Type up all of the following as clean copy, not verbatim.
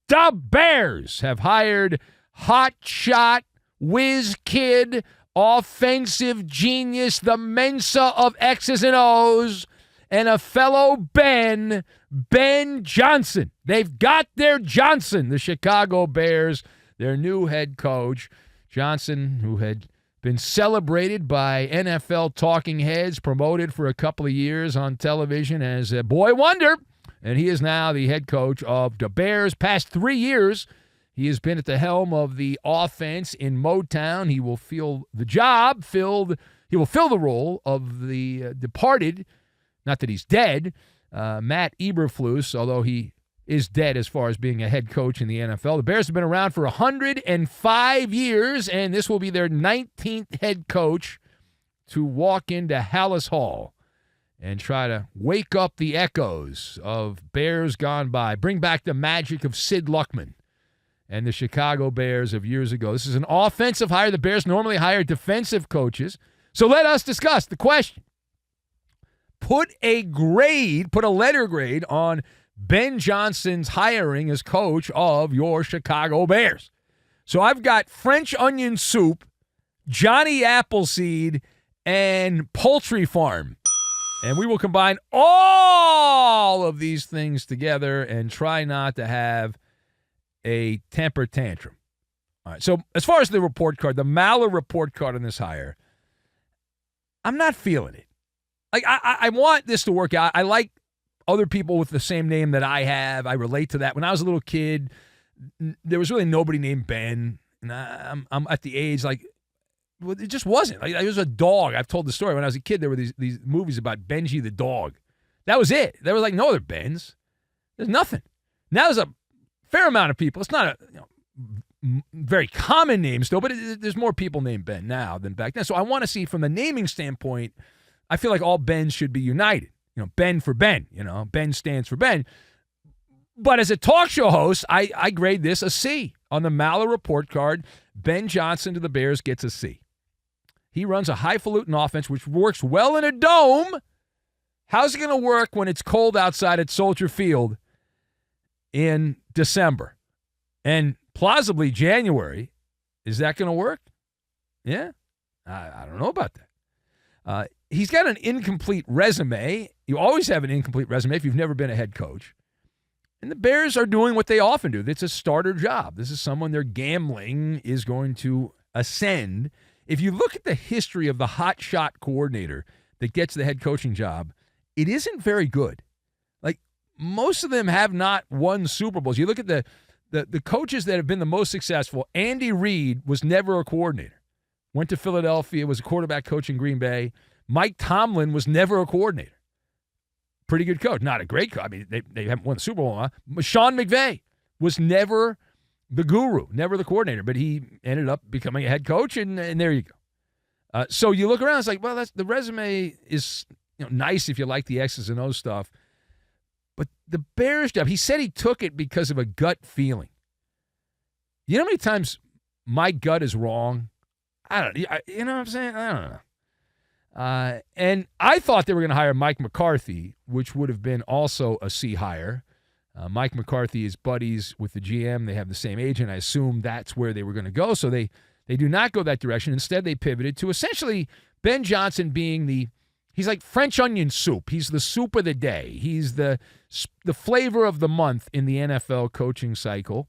The Bears have hired hotshot, whiz kid, offensive genius, the Mensa of X's and O's, and a fellow Ben Johnson. They've got their Johnson, the Chicago Bears, their new head coach. Johnson, who had been celebrated by NFL talking heads, promoted for a couple of years on television as a boy wonder, and he is now the head coach of the Bears. Past 3 years, he has been at the helm of the offense in Motown. He will fill the job, he will fill the role of the departed, not that he's dead, Matt Eberflus, although he is dead as far as being a head coach in the NFL. The Bears have been around for 105 years, and this will be their 19th head coach to walk into Hallis Hall and try to wake up the echoes of Bears gone by, bring back the magic of Sid Luckman and the Chicago Bears of years ago. This is an offensive hire. The Bears normally hire defensive coaches. So let us discuss the question. Put a letter grade on Ben Johnson's hiring as coach of your Chicago Bears. So I've got French onion soup, Johnny Appleseed, and poultry farm. And we will combine all of these things together and try not to have a temper tantrum. All right, so as far as the report card, the Maller report card on this hire, I'm not feeling it. Like, I want this to work out. I like other people with the same name that I have. I relate to that. When I was a little kid, there was really nobody named Ben. And I'm at the age, like, well, it just wasn't. Like, I was a dog. I've told the story. When I was a kid, there were these movies about Benji the dog. That was it. There were, like, no other Bens. There's nothing. Now there's a fair amount of people. It's not a very common name still, but there's more people named Ben now than back then. So I want to see, from the naming standpoint, I feel like all Bens should be united. Ben for Ben. Ben stands for Ben. But as a talk show host, I grade this a C. On the Maller report card, Ben Johnson to the Bears gets a C. He runs a highfalutin offense, which works well in a dome. How's it going to work when it's cold outside at Soldier Field in December? And plausibly January. Is that going to work? Yeah? I don't know about that. He's got an incomplete resume. You always have an incomplete resume if you've never been a head coach. And the Bears are doing what they often do. It's a starter job. This is someone they're gambling is going to ascend. If you look at the history of the hotshot coordinator that gets the head coaching job, it isn't very good. Like, most of them have not won Super Bowls. You look at the coaches that have been the most successful. Andy Reid was never a coordinator. Went to Philadelphia, was a quarterback coach in Green Bay. Mike Tomlin was never a coordinator. Pretty good coach. Not a great coach. I mean, they haven't won the Super Bowl. Huh? Sean McVay was never the guru, never the coordinator, but he ended up becoming a head coach, and there you go. So you look around, it's like, well, the resume is nice if you like the X's and O's stuff. But the Bears job, he said he took it because of a gut feeling. You know how many times my gut is wrong? I don't know. You know what I'm saying? I don't know. And I thought they were going to hire Mike McCarthy, which would have been also a C hire. Mike McCarthy is buddies with the GM. They have the same agent. I assume that's where they were going to go. So they do not go that direction. Instead, they pivoted to essentially Ben Johnson being he's like French onion soup. He's the soup of the day. He's the flavor of the month in the NFL coaching cycle.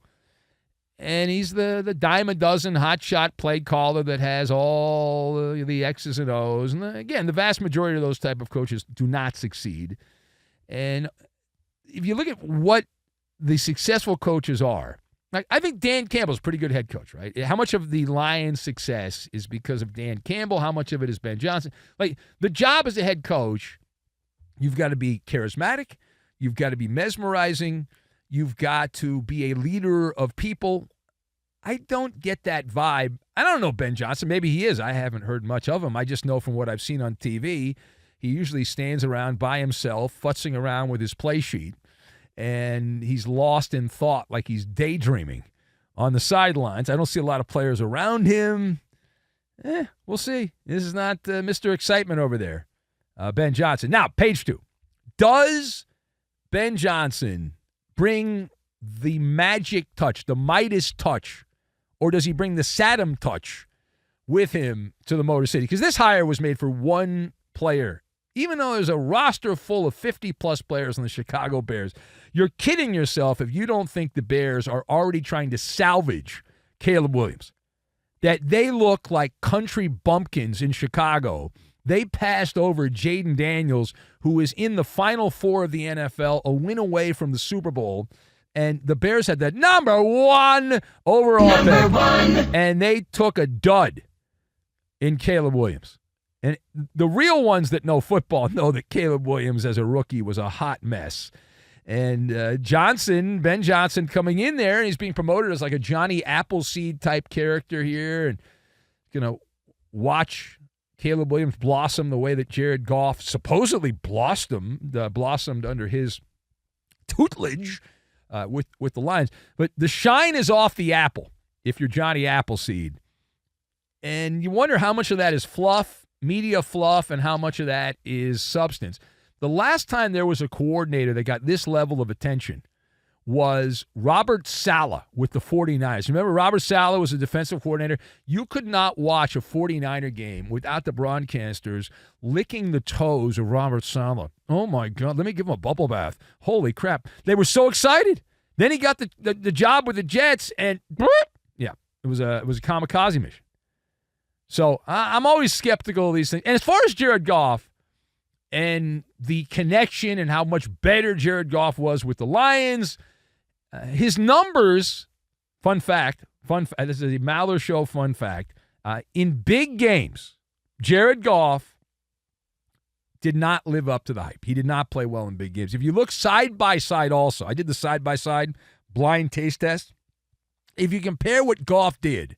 And he's the dime a dozen hotshot play caller that has all the X's and O's. And again, the vast majority of those type of coaches do not succeed. And if you look at what the successful coaches are, like, I think Dan Campbell's a pretty good head coach, right? How much of the Lions' success is because of Dan Campbell? How much of it is Ben Johnson? Like, the job as a head coach, you've got to be charismatic. You've got to be mesmerizing. You've got to be a leader of people. I don't get that vibe. I don't know Ben Johnson. Maybe he is. I haven't heard much of him. I just know from what I've seen on TV, he usually stands around by himself, futzing around with his play sheet, and he's lost in thought, like he's daydreaming on the sidelines. I don't see a lot of players around him. We'll see. This is not Mr. Excitement over there, Ben Johnson. Now, page 2. Does Ben Johnson bring the magic touch, the Midas touch, or does he bring the Saddam touch with him to the Motor City? Because this hire was made for one player. Even though there's a roster full of 50-plus players on the Chicago Bears, you're kidding yourself if you don't think the Bears are already trying to salvage Caleb Williams. That they look like country bumpkins in Chicago. They passed over Jaden Daniels, who is in the Final Four of the NFL, a win away from the Super Bowl. And the Bears had that number one overall pick. And they took a dud in Caleb Williams. And the real ones that know football know that Caleb Williams as a rookie was a hot mess. And Ben Johnson coming in there, and he's being promoted as like a Johnny Appleseed type character here. And going to watch Caleb Williams blossom the way that Jared Goff supposedly blossomed under his tutelage with the Lions. But the shine is off the apple if you're Johnny Appleseed. And you wonder how much of that is fluff, media fluff, and how much of that is substance. The last time there was a coordinator that got this level of attention was Robert Saleh with the 49ers. Remember, Robert Saleh was a defensive coordinator. You could not watch a 49er game without the broadcasters licking the toes of Robert Saleh. Oh, my God, let me give him a bubble bath. Holy crap. They were so excited. Then he got the job with the Jets, and yeah, it was a kamikaze mission. So I'm always skeptical of these things. And as far as Jared Goff and the connection and how much better Jared Goff was with the Lions, his numbers, fun fact, this is a Maller Show fun fact, in big games, Jared Goff did not live up to the hype. He did not play well in big games. If you look side by side also, I did the side by side blind taste test. If you compare what Goff did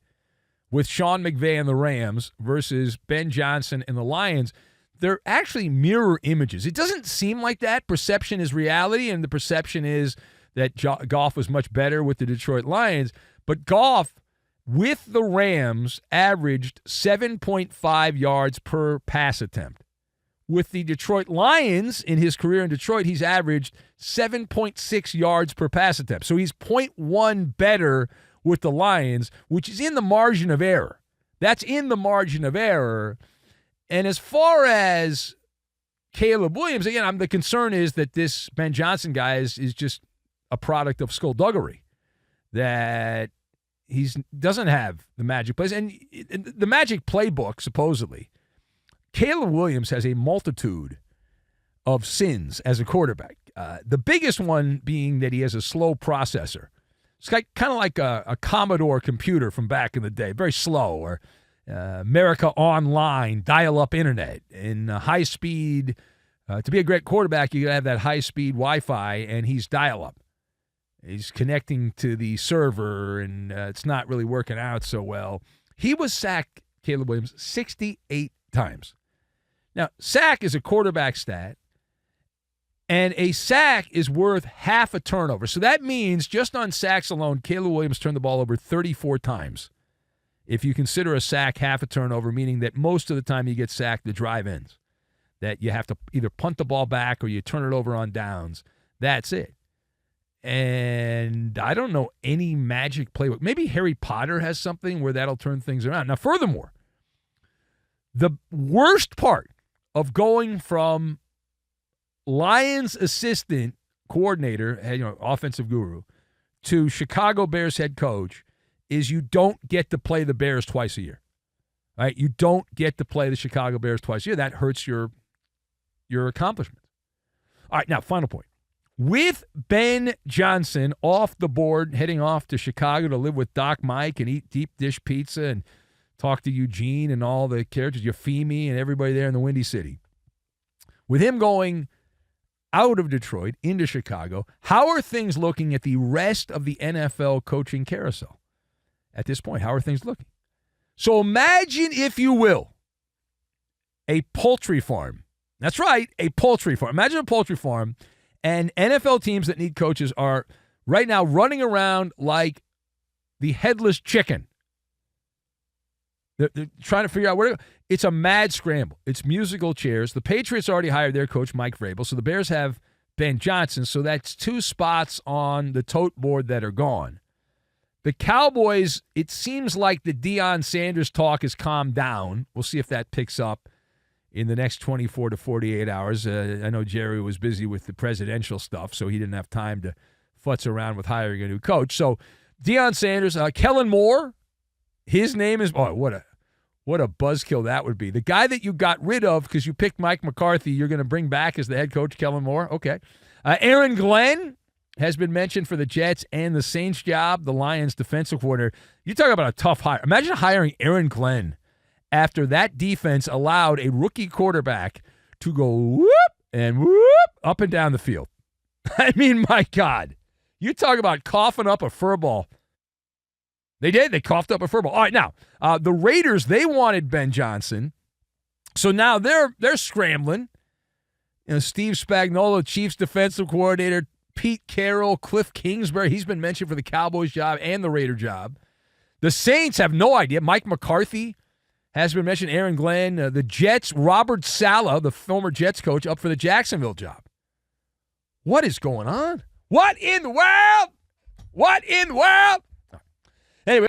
with Sean McVay and the Rams versus Ben Johnson and the Lions, they're actually mirror images. It doesn't seem like that. Perception is reality, and the perception is that Goff was much better with the Detroit Lions. But Goff, with the Rams, averaged 7.5 yards per pass attempt. With the Detroit Lions, in his career in Detroit, he's averaged 7.6 yards per pass attempt. So he's 0.1 better with the Lions, which is in the margin of error. That's in the margin of error. And as far as Caleb Williams, again, the concern is that this Ben Johnson guy is just a product of skullduggery, that he doesn't have the magic plays. And the magic playbook, supposedly, Caleb Williams has a multitude of sins as a quarterback. The biggest one being that he has a slow processor. It's kind of like a Commodore computer from back in the day, very slow, or America Online, dial-up internet, and high speed. To be a great quarterback, you got to have that high-speed Wi-Fi, and he's dial-up. He's connecting to the server, and it's not really working out so well. He was sacked, Caleb Williams, 68 times. Now, sack is a quarterback stat, and a sack is worth half a turnover. So that means just on sacks alone, Caleb Williams turned the ball over 34 times. If you consider a sack half a turnover, meaning that most of the time you get sacked, the drive ends. That you have to either punt the ball back or you turn it over on downs. That's it. And I don't know any magic playbook. Maybe Harry Potter has something where that'll turn things around. Now, furthermore, the worst part of going from Lions assistant coordinator, offensive guru, to Chicago Bears head coach is you don't get to play the Bears twice a year. Right? You don't get to play the Chicago Bears twice a year. That hurts your accomplishments. All right, now, final point. With Ben Johnson off the board, heading off to Chicago to live with Doc Mike and eat deep dish pizza and talk to Eugene and all the characters, Euphemie and everybody there in the Windy City. With him going out of Detroit into Chicago, how are things looking at the rest of the NFL coaching carousel at this point? How are things looking? So imagine, if you will, a poultry farm. That's right, a poultry farm. Imagine a poultry farm, and NFL teams that need coaches are right now running around like the headless chicken. They're trying to figure out where to go. It's a mad scramble. It's musical chairs. The Patriots already hired their coach, Mike Vrabel, so the Bears have Ben Johnson. So that's 2 spots on the tote board that are gone. The Cowboys, it seems like the Deion Sanders talk has calmed down. We'll see if that picks up in the next 24 to 48 hours. I know Jerry was busy with the presidential stuff, so he didn't have time to futz around with hiring a new coach. So Deion Sanders, Kellen Moore, his name is, what a buzzkill that would be. The guy that you got rid of because you picked Mike McCarthy, you're going to bring back as the head coach, Kellen Moore? Okay. Aaron Glenn has been mentioned for the Jets and the Saints job, the Lions defensive coordinator. You talk about a tough hire. Imagine hiring Aaron Glenn after that defense allowed a rookie quarterback to go whoop and whoop up and down the field. I mean, my God. You talk about coughing up a fur ball. They did. They coughed up a fur ball. All right, now, the Raiders, they wanted Ben Johnson. So now they're scrambling. Steve Spagnuolo, Chiefs defensive coordinator, Pete Carroll, Cliff Kingsbury. He's been mentioned for the Cowboys job and the Raider job. The Saints have no idea. Mike McCarthy has been mentioned. Aaron Glenn. The Jets, Robert Saleh, the former Jets coach, up for the Jacksonville job. What is going on? What in the world? What in the world?